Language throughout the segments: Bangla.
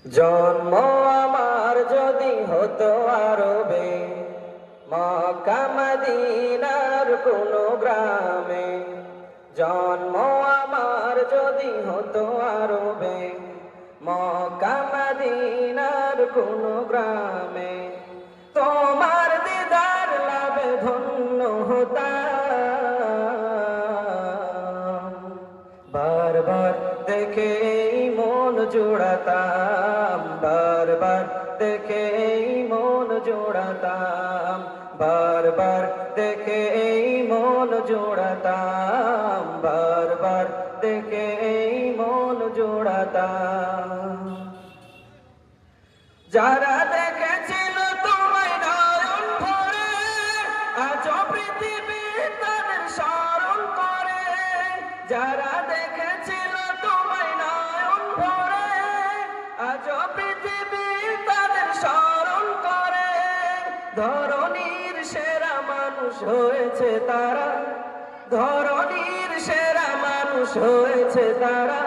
জন্ম আমার যদি হতো আরবে, মক্কা মদিনার কোনো গ্রামে। জন্ম আমার যদি হতো আরবে, মক্কা মদিনার কোনো গ্রামে। তোমার দিদার লাভে ধন্য হতাম, বারবার দেখে মন জোড়াতাম, বারবার দেখে মন জোড়াতাম, বারবার দেখে মন জোড়াতাম, বারবার দেখে মন জোড়াতাম। যারা দেখেছিল তোমায় নয়ন ভরে, আজ পৃথিবী তাদের স্মরণ করে। যারা দেখেছিল তোমায় নয়ন ভরে, আজ পৃথিবী তাদের স্মরণ করে। ধরণীর সেরা মানুষ হয়েছে তারা, ধরণীর সেরা মানুষ হয়েছে তারা।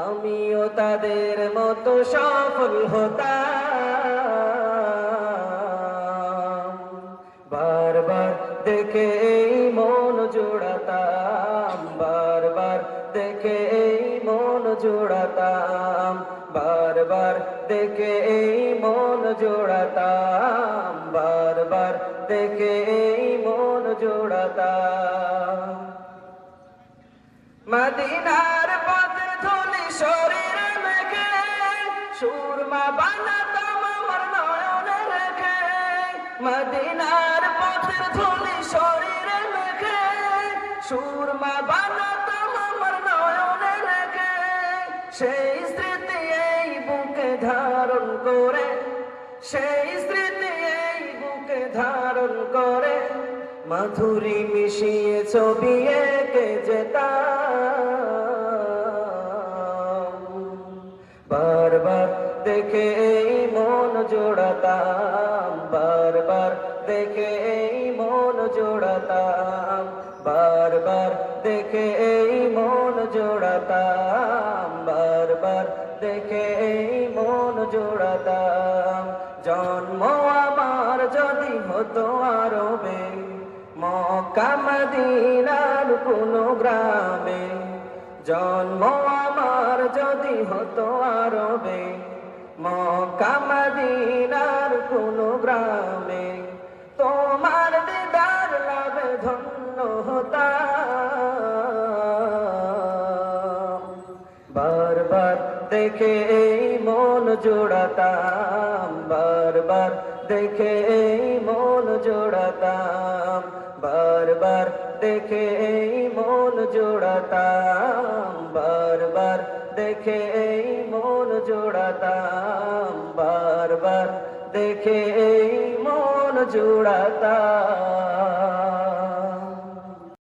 আমিও তাদের মতো সফল হতাম, বারবার দেখে মন জোড়াতাম, বারবার দেখে মন জোড়াতাম, বারবার দেখে মন জোড়াতাম, বারবার দেখে মন জোড়াতাম। মদিনার পথের ধুলি শরীরে মেখে, সুরমা বানাতাম আমার নয়নে রেখে। মদিনার পথের ধুলি শরীরে মেখে, সুরমা বানাতাম আমার নয়নে রেখে। সেই স্মৃতি এই বুকে ধারণ করে, সেই স্মৃতি এই বুকে ধারণ করে। মাধুরী মিশিয়ে ছবি এঁকে যেতাম, বারবার দেখে মন জোড়াতাম, বারবার দেখে মন জোড়াতাম, বারবার দেখে মন জোড়াতাম, বারবার দেখে মন জোড়াতাম। জন্ম আমার যদি হতো আরবে, মক্কা মদিনার কোনো গ্রামে। জন্ম আমার যদি হতো আরবে, মক্কা মদিনার কোনো গ্রামে। তোমার দিদার লাভে ধন্য হতাম, বারবার দেখে মন জোড়াতাম, বারবার দেখে মন জোড়াতাম, বারবার দেখে মন জোড়াতাম, বারবার দেখে মন জোড়াতাম, বারবার দেখে মন জোড়াতাম।